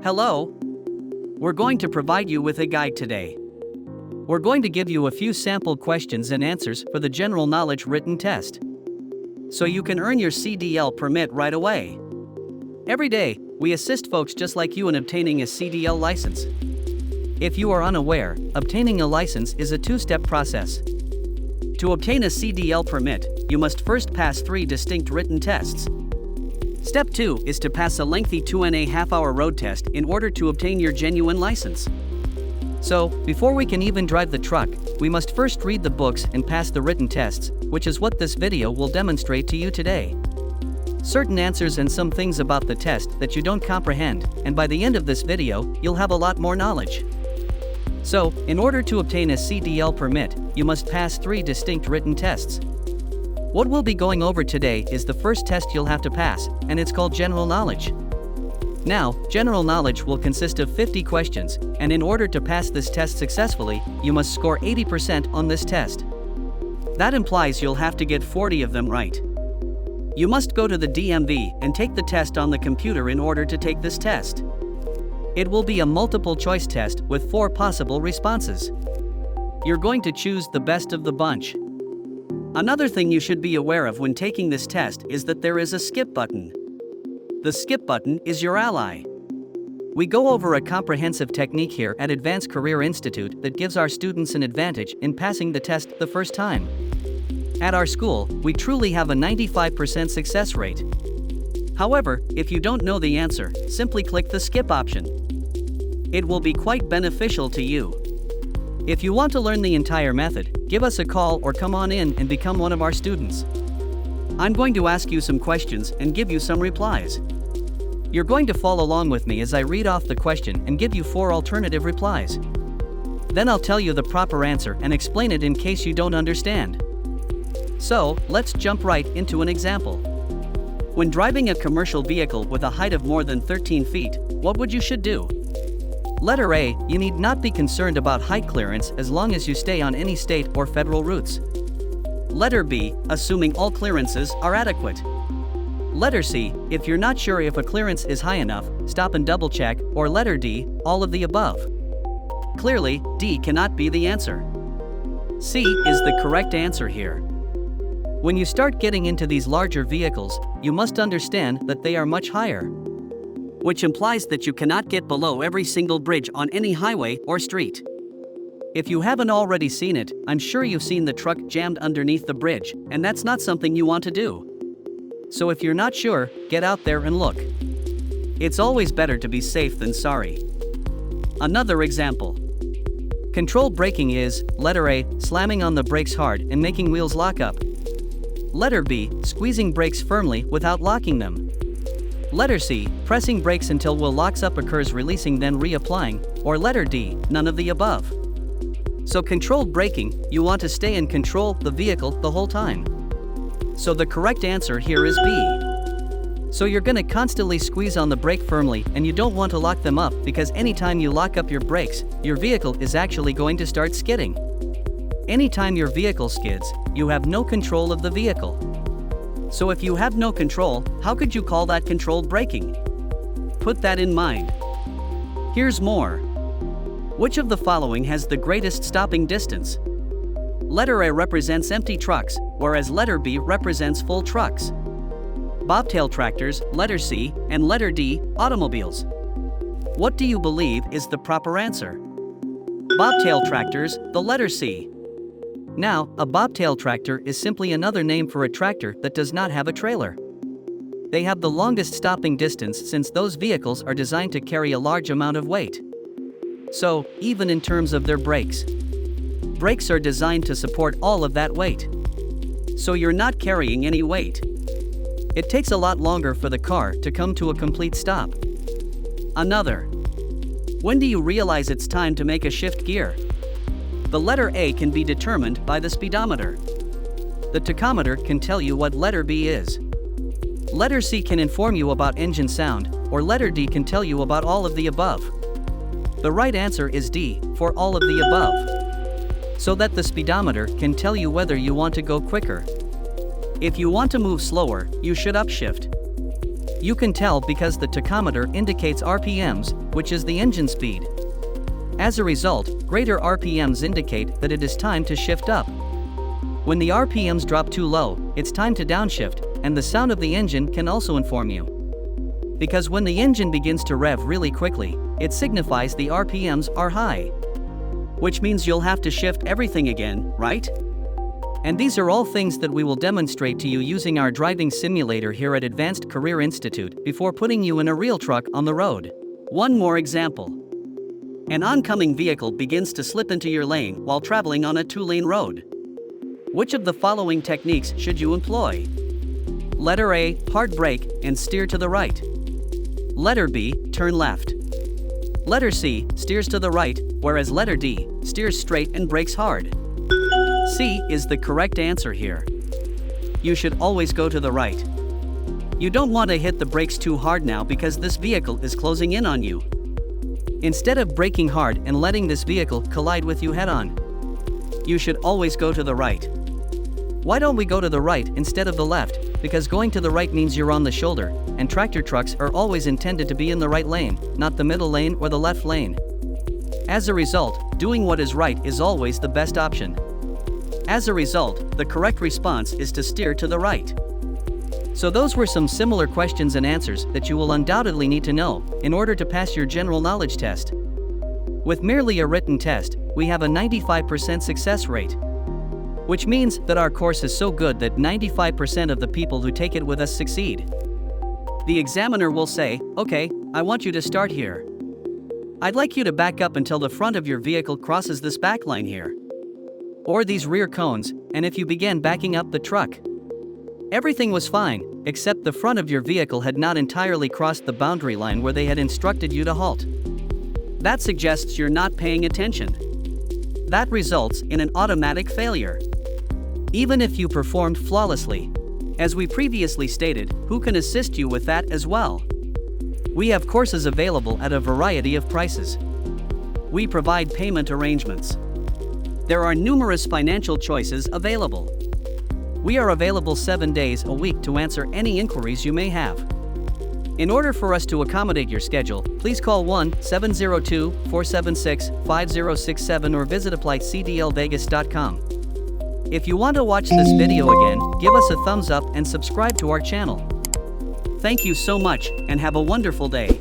Hello. We're going to provide you with a guide today. We're going to give you a few sample questions and answers for the general knowledge written test, so you can earn your CDL permit right away. Every day, we assist folks just like you in obtaining a CDL license. If you are unaware, obtaining a license is a two-step process. To obtain a CDL permit, you must first pass 3 distinct written tests. Step 2 is to pass a lengthy 2.5-hour road test in order to obtain your genuine license. So, before we can even drive the truck, we must first read the books and pass the written tests, which is what this video will demonstrate to you today. Certain answers and some things about the test that you don't comprehend, and by the end of this video, you'll have a lot more knowledge. So, in order to obtain a CDL permit, you must pass 3 distinct written tests. What we'll be going over today is the first test you'll have to pass, and it's called General Knowledge. Now, General Knowledge will consist of 50 questions, and in order to pass this test successfully, you must score 80% on this test. That implies you'll have to get 40 of them right. You must go to the DMV and take the test on the computer in order to take this test. It will be a multiple choice test with 4 possible responses. You're going to choose the best of the bunch. Another thing you should be aware of when taking this test is that there is a skip button. The skip button is your ally. We go over a comprehensive technique here at Advanced Career Institute that gives our students an advantage in passing the test the first time. At our school, we truly have a 95% success rate. However, if you don't know the answer, simply click the skip option. It will be quite beneficial to you. If you want to learn the entire method, give us a call or come on in and become one of our students. I'm going to ask you some questions and give you some replies. You're going to follow along with me as I read off the question and give you 4 alternative replies. Then I'll tell you the proper answer and explain it in case you don't understand. So, let's jump right into an example. When driving a commercial vehicle with a height of more than 13 feet, what would you should do? Letter A, you need not be concerned about height clearance as long as you stay on any state or federal routes. Letter B, assuming all clearances are adequate. Letter C, if you're not sure if a clearance is high enough, stop and double check, or letter D, all of the above. Clearly, D cannot be the answer. C is the correct answer here. When you start getting into these larger vehicles, you must understand that they are much higher, which implies that you cannot get below every single bridge on any highway or street. If you haven't already seen it, I'm sure you've seen the truck jammed underneath the bridge, and that's not something you want to do. So if you're not sure, get out there and look. It's always better to be safe than sorry. Another example. Controlled braking is, letter A, slamming on the brakes hard and making wheels lock up. Letter B, squeezing brakes firmly without locking them. Letter C, pressing brakes until wheel locks up occurs, releasing then reapplying, or letter D, none of the above. So controlled braking, you want to stay and control the vehicle the whole time. So the correct answer here is B. So you're gonna constantly squeeze on the brake firmly and you don't want to lock them up because anytime you lock up your brakes, your vehicle is actually going to start skidding. Anytime your vehicle skids, you have no control of the vehicle. So if you have no control, how could you call that controlled braking? Put that in mind. Here's more. Which of the following has the greatest stopping distance? Letter A represents empty trucks, whereas letter B represents full trucks. Bobtail tractors, letter C, and letter D, automobiles. What do you believe is the proper answer? Bobtail tractors, the letter C. Now, a bobtail tractor is simply another name for a tractor that does not have a trailer. They have the longest stopping distance since those vehicles are designed to carry a large amount of weight. So, even in terms of their brakes are designed to support all of that weight. So you're not carrying any weight. It takes a lot longer for the car to come to a complete stop. Another. When do you realize it's time to make a shift gear? The letter A can be determined by the speedometer. The tachometer can tell you what letter B is. Letter C can inform you about engine sound, or letter D can tell you about all of the above. The right answer is D, for all of the above. So that the speedometer can tell you whether you want to go quicker. If you want to move slower, you should upshift. You can tell because the tachometer indicates RPMs, which is the engine speed. As a result, greater RPMs indicate that it is time to shift up. When the RPMs drop too low, it's time to downshift, and the sound of the engine can also inform you. Because when the engine begins to rev really quickly, it signifies the RPMs are high. Which means you'll have to shift everything again, right? And these are all things that we will demonstrate to you using our driving simulator here at Advanced Career Institute before putting you in a real truck on the road. One more example. An oncoming vehicle begins to slip into your lane while traveling on a 2-lane road. Which of the following techniques should you employ? Letter A, hard brake and steer to the right. Letter B, turn left. Letter C, steers to the right, whereas letter D, steers straight and brakes hard. C is the correct answer here. You should always go to the right. You don't want to hit the brakes too hard now because this vehicle is closing in on you. Instead of braking hard and letting this vehicle collide with you head-on, you should always go to the right. Why don't we go to the right instead of the left? Because going to the right means you're on the shoulder, and tractor trucks are always intended to be in the right lane, not the middle lane or the left lane. As a result, doing what is right is always the best option. As a result, the correct response is to steer to the right. So those were some similar questions and answers that you will undoubtedly need to know in order to pass your general knowledge test. With merely a written test, we have a 95% success rate. Which means that our course is so good that 95% of the people who take it with us succeed. The examiner will say, "Okay, I want you to start here. I'd like you to back up until the front of your vehicle crosses this back line here, or these rear cones, and if you began backing up the truck, everything was fine, except the front of your vehicle had not entirely crossed the boundary line where they had instructed you to halt. That suggests you're not paying attention. That results in an automatic failure. Even if you performed flawlessly. As we previously stated, who can assist you with that as well? We have courses available at a variety of prices. We provide payment arrangements. There are numerous financial choices available. We are available 7 days a week to answer any inquiries you may have. In order for us to accommodate your schedule, please call 1-702-476-5067 or visit applycdlvegas.com. If you want to watch this video again, give us a thumbs up and subscribe to our channel. Thank you so much, and have a wonderful day.